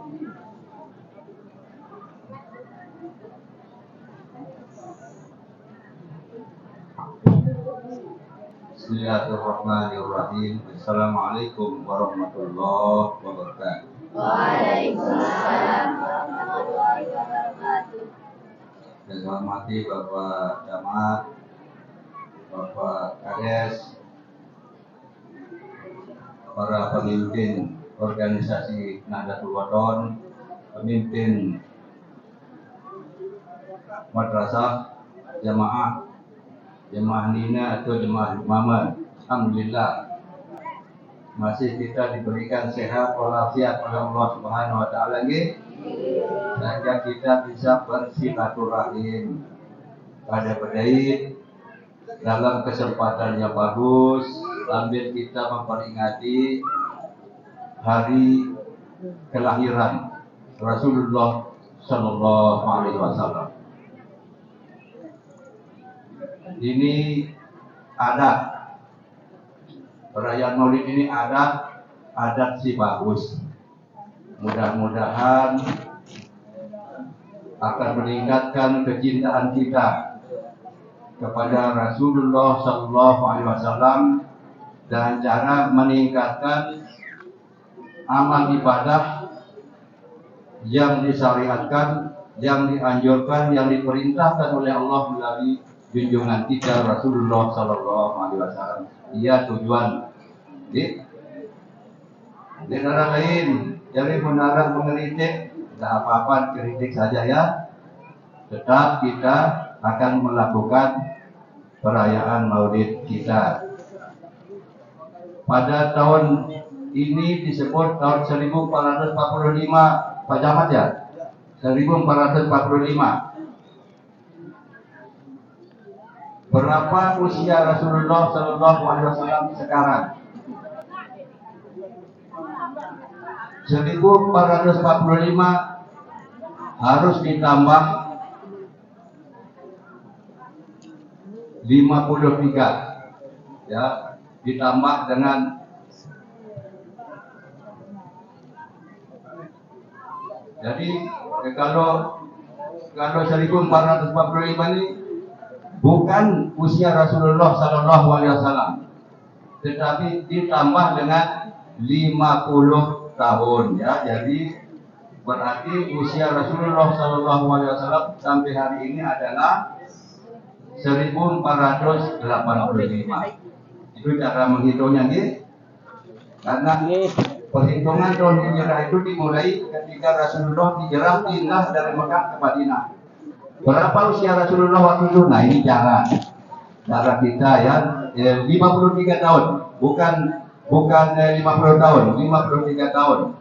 Bismillahirrahmanirrahim. Assalamualaikum warahmatullahi wabarakatuh. Waalaikumsalam warahmatullahi wabarakatuh. Saya hormati Bapak Camat, Bapak Kades, para pemimpin organisasi Nahdlatul Wathon, pemimpin madrasah, jamaah Nina atau jemaah Muhammad. Alhamdulillah masih kita diberikan sehat walafiat oleh Allah Subhanahu wa taala nggih. Sehingga kita bisa bersilaturahim pada berdait dalam kesempatan yang bagus sambil kita memperingati hari kelahiran Rasulullah Sallallahu Alaihi Wasallam. Ini adat perayaan Maulid ini adat si bagus. Mudah-mudahan akan meningkatkan kecintaan kita kepada Rasulullah Sallallahu Alaihi Wasallam dan cara meningkatkan amal ibadah yang disyariatkan, yang dianjurkan, yang diperintahkan oleh Allah melalui junjungan kita Rasulullah Sallallahu Alaihi Wasallam. Ia tujuan di negara lain. Jadi menara mengeritik, tidak apa-apa, kritik saja ya. Tetap kita akan melakukan perayaan Maulid kita. Pada tahun ini disebut tahun 1445, Pak Camat ya? 1445. Berapa usia Rasulullah Sallallahu Alaihi Wasallam sekarang? 1445 harus ditambah 53, ya, ditambah dengan jadi kalau 1445 ini bukan usia Rasulullah Sallallahu Alaihi Wasallam, tetapi ditambah dengan 50 tahun, ya. Jadi berarti usia Rasulullah Sallallahu Alaihi Wasallam sampai hari ini adalah 1485. Itu cara menghitungnya, gitu. Karena perhitungan tahun hijrah itu dimulai ketika Rasulullah hijrah pindah dari Mekah ke Madinah. Berapa usia Rasulullah waktu itu? Nah, ini cara kita ya, 53 tahun, bukan 50 tahun, 53 tahun.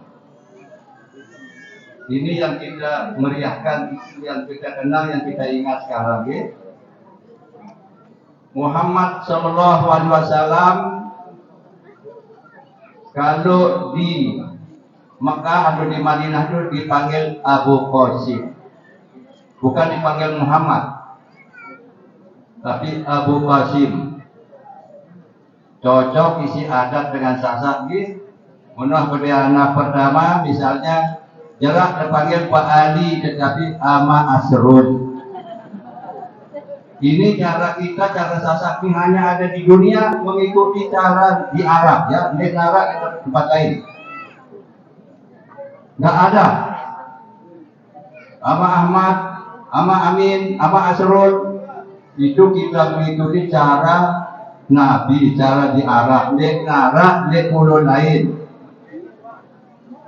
Ini yang kita meriahkan, yang kita kenal, yang kita ingat sekarang, ya. Muhammad Sallallahu Alaihi Wasallam kalau di Mekah atau di Madinah itu dipanggil Abu Qasim. Bukan dipanggil Muhammad, tapi Abu Qasim. Cocok isi adat dengan sasak gitu. Menurut anak pertama misalnya jelas dipanggil Pak Ali, tetapi ama Asrul. Ini cara kita, cara sasak ini hanya ada di dunia, mengikuti cara di Arab, ya, negara atau tempat lain. Nggak ada. Ama Ahmad, ama Amin, ama Asrul, itu kita mengikuti cara Nabi, cara di Arab, negara, pulau lain.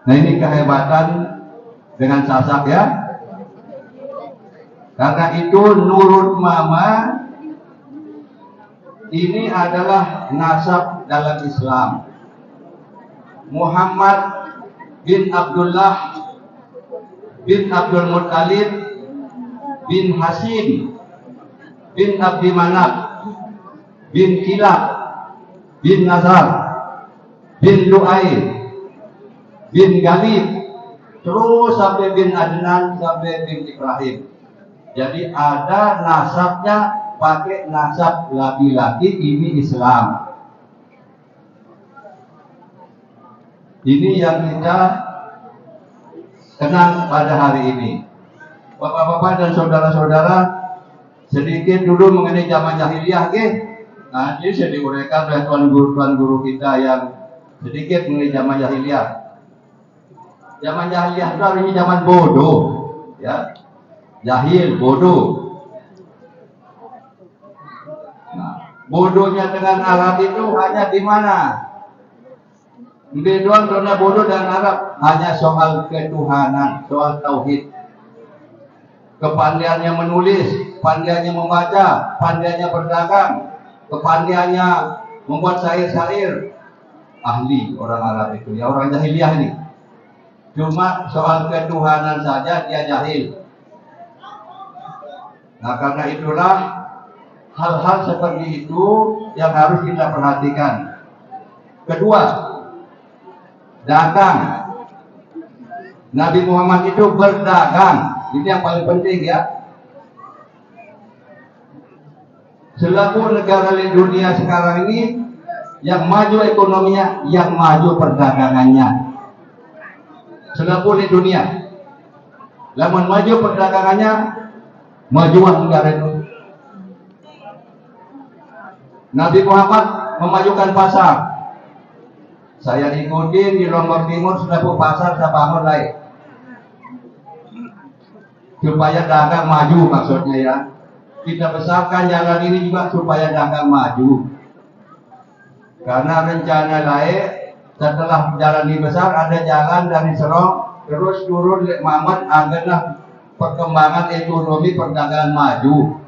Nah, ini kehebatan dengan sasak, ya. Karena itu nurut mama ini adalah nasab dalam Islam. Muhammad bin Abdullah bin Abdul Muttalib bin Hasim bin Abdi Manaf bin Kilab bin Nazar bin Lu'ay bin Galib, terus sampai bin Adnan sampai bin Ibrahim. Jadi ada nasabnya pakai nasab laki-laki, ini Islam. Ini yang kita kenang pada hari ini. Bapak-bapak dan saudara-saudara, sedikit dulu mengenai zaman jahiliyah, nanti saya diuraikan oleh tuan guru kita yang sedikit mengenai zaman jahiliyah. Zaman jahiliyah itu artinya zaman bodoh, ya, jahil, bodoh. Nah, bodohnya dengan Arab itu hanya di mana? Bedouin karena bodoh dan Arab hanya soal ketuhanan, soal tauhid. Kepandaiannya menulis, pandainya membaca, pandainya berdagang, kepandaiannya membuat syair-syair, ahli orang Arab itu, ya orang jahiliyah ini. Cuma soal ketuhanan saja dia jahil. Nah karena itulah hal-hal seperti itu yang harus kita perhatikan. Kedua, dagang. Nabi Muhammad itu berdagang. Ini yang paling penting ya. Selaku negara di dunia sekarang ini, yang maju ekonominya, yang maju perdagangannya. Selaku di dunia, lamun maju perdagangannya, majuan negara itu. Nabi Muhammad memajukan pasar. Saya ikutin di Lombok Timur selaku pasar saya bangun lain. Supaya dagang maju maksudnya ya. Kita besarkan jalan ini juga supaya dagang maju. Karena rencana lain setelah jalan ini besar ada jalan dari Serong terus turun Lek Mamat agarlah perkembangan ekonomi perdagangan maju.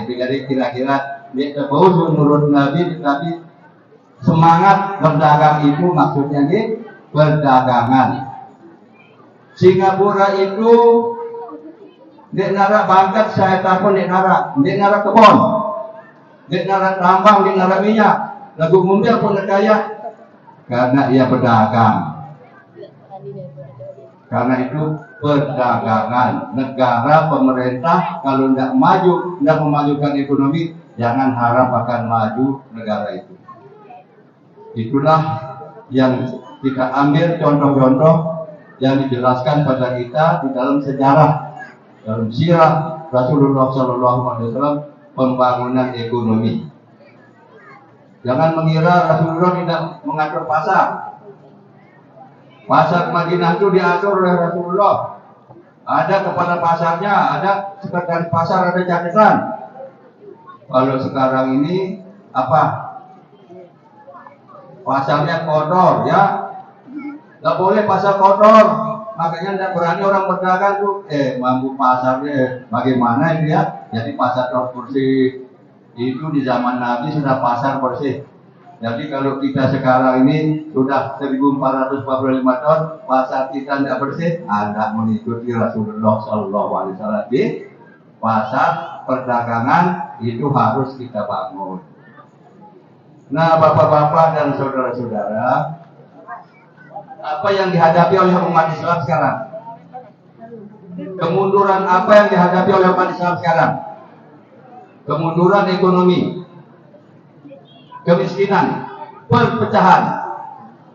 Itu jadi kira-kira dia bagus menurut Nabi, tetapi semangat berdagang itu maksudnya perdagangan. Singapura itu dek nara bangkat saya telepon dek nara kebon, dek nara tambang, dek nara minyak, lagu mobil pun kaya karena ia berdagang. Karena itu perdagangan negara pemerintah kalau tidak maju, tidak memajukan ekonomi, jangan harap akan maju negara itu. Itulah yang kita ambil contoh-contoh yang dijelaskan pada kita di dalam sejarah, dalam sirah Rasulullah SAW pembangunan ekonomi. Jangan mengira Rasulullah tidak mengatur pasar. Pasar Madinah itu diatur oleh Rasulullah. Ada kepala pasarnya, ada sekretaris pasar, ada catatan. Kalau sekarang ini apa? Pasarnya kotor, ya. Gak boleh pasar kotor. Makanya tidak berani orang berdagang tuh. Mampu pasarnya bagaimana ini ya? Jadi pasar bersih itu di zaman Nabi sudah pasar bersih. Jadi kalau kita sekarang ini sudah 1445 tahun pasar kita tidak bersih, Anda mengikuti Rasulullah SAW di pasar perdagangan itu harus kita bangun. Nah, bapak-bapak dan saudara-saudara, apa yang dihadapi oleh umat Islam sekarang? Kemunduran apa yang dihadapi oleh umat Islam sekarang? Kemunduran ekonomi, kemiskinan, perpecahan.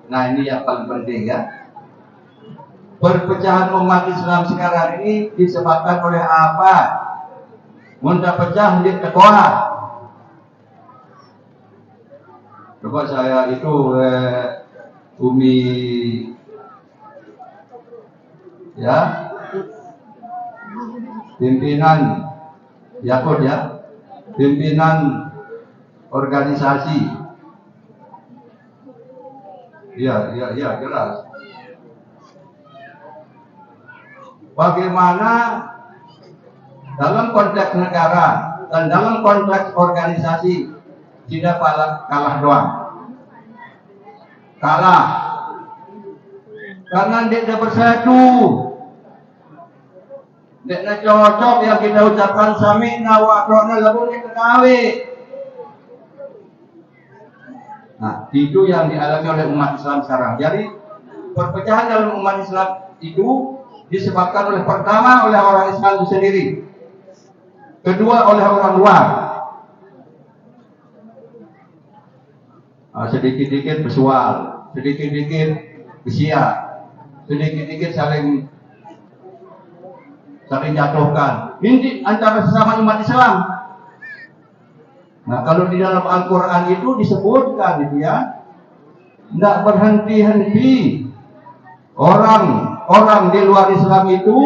Nah ini yang paling penting ya. Perpecahan umat Islam sekarang ini disebabkan oleh apa? Mudah pecah di ketua. Coba saya itu Umi ya pimpinan Yakut ya, pimpinan organisasi. Ya, jelas. Bagaimana dalam konteks negara dan dalam konteks organisasi tidak kalah doang. Kalah. Karena tidak bersatu. Tidak cocok yang kita ucapkan sami'na wa ata'na lalu diketahui. Nah, itu yang dialami oleh umat Islam sekarang. Jadi, perpecahan dalam umat Islam itu disebabkan oleh pertama oleh orang Islam itu sendiri. Kedua oleh orang luar. Sedikit-sedikit bersual, sedikit-sedikit bersiap, sedikit-sedikit saling saling jatuhkan. Ini antara sesama umat Islam. Nah, kalau di dalam Al-Quran itu disebutkan gitu ya, tidak berhenti-henti. Orang di luar Islam itu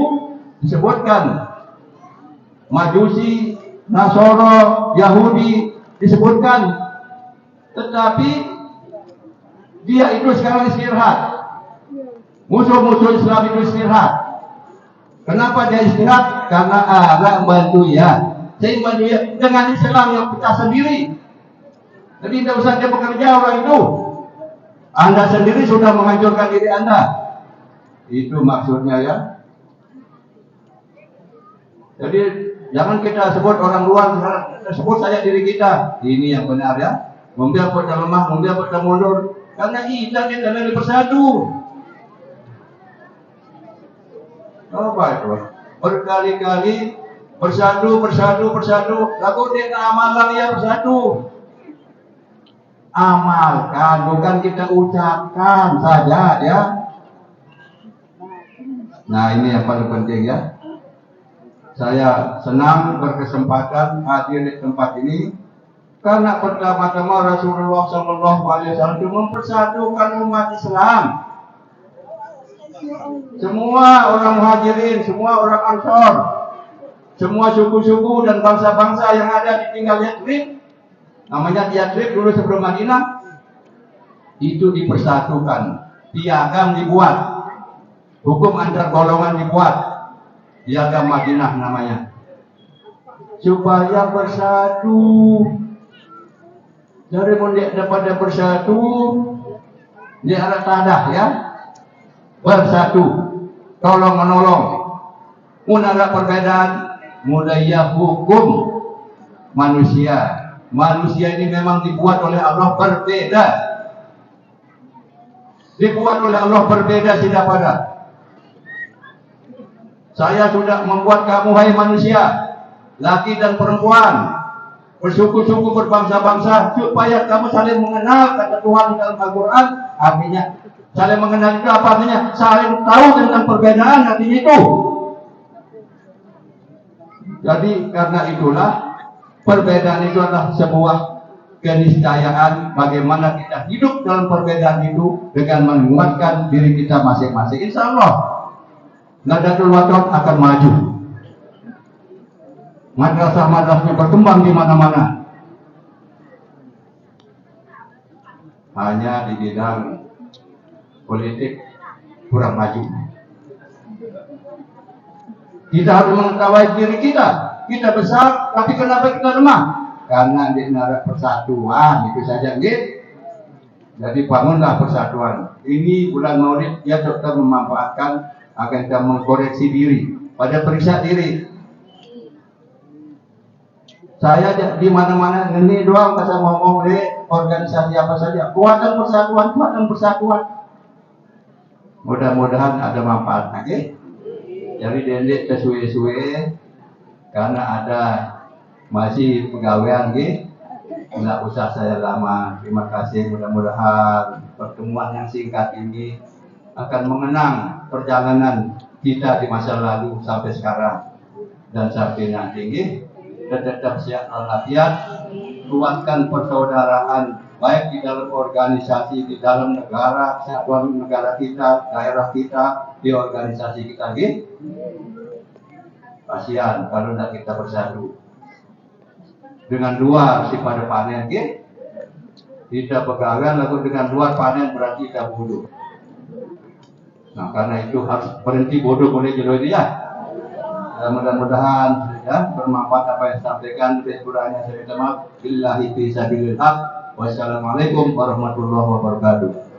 disebutkan Majusi, Nasoro, Yahudi disebutkan, tetapi dia itu sekarang istirahat. Musuh-musuh Islam itu istirahat. Kenapa dia istirahat? Karena agak membantu ya. Sehingga dia dengan Islam yang pecah sendiri. Jadi tidak usah dia bekerja orang itu. Anda sendiri sudah menghancurkan diri Anda. Itu maksudnya ya. Jadi jangan kita sebut orang luar, sebut saja diri kita. Ini yang benar ya. Membiar kita lemah, membiar kita mundur. Karena kita lagi bersatu. Apa itu? Berkali-kali bersatu. Lalu dia amalan ya bersatu. Amalkan, bukan kita ucapkan saja ya. Nah ini yang paling penting ya. Saya senang berkesempatan hadir di tempat ini karena pertama-tama Rasulullah SAW mempersatukan umat Islam. Semua orang Muhajirin, semua orang Ansor, semua suku-suku dan bangsa-bangsa yang ada ditinggal Yathrib, namanya Yathrib dulu sebelum Madinah, itu dipersatukan. Piagam dibuat, hukum antar golongan dibuat, piagam Madinah namanya, supaya bersatu. Dari daripada bersatu, di arah tadah ya, bersatu, tolong menolong, ada perbedaan, mudahnya hukum manusia. Manusia ini memang dibuat oleh Allah berbeda. Dibuat oleh Allah berbeda tidak pada. Saya sudah membuat kamu hai manusia, laki dan perempuan, bersuku-suku, berbangsa-bangsa, supaya kamu saling mengenal, kata Tuhan dalam Al-Quran. Artinya saling mengenal itu apa artinya? Saling tahu tentang perbedaan, artinya itu. Jadi karena itulah perbedaan itu adalah sebuah keniscayaan bagaimana kita hidup dalam perbedaan itu dengan menguatkan diri kita masing-masing. Insya Allah Nahdlatul Wathon akan maju. Madrasah-madrasahnya berkembang di mana-mana. Hanya di bidang politik kurang maju. Kita harus mengetahui diri kita. Kita besar, tapi kenapa kita lemah? Karena di negara persatuan itu saja, gitu. Jadi bangunlah persatuan. Ini bulan Maulid ya dokter memanfaatkan agar kita mengkoreksi diri, pada periksa diri. Saya di mana-mana ini doang saya ngomong di organisasi apa saja. Kuatan persatuan. Mudah-mudahan ada manfaatnya, gitu. Jadi dendek kesuwe-suwe karena ada masih pegawaian gitu, nggak usah saya lama. Terima kasih, mudah-mudahan pertemuan yang singkat ini akan mengenang perjalanan kita di masa lalu sampai sekarang dan sampai nanti gitu. Tetap sehat walafiat, kuatkan persaudaraan baik di dalam organisasi, di dalam negara, satuan negara kita, daerah kita, di organisasi kita gitu. Kasihan kalau tidak kita bersatu. Dengan luar si pada panen gitu. Kita pegawai lalu dengan luar panen berarti kita bodoh. Nah karena itu harus berhenti bodoh boleh jodoh dia. Mudah-mudahan ya bermanfaat apa yang disampaikan. Lebih kurangnya saya minta maaf. Billahi fi sabilillah. Wassalamualaikum warahmatullahi wabarakatuh.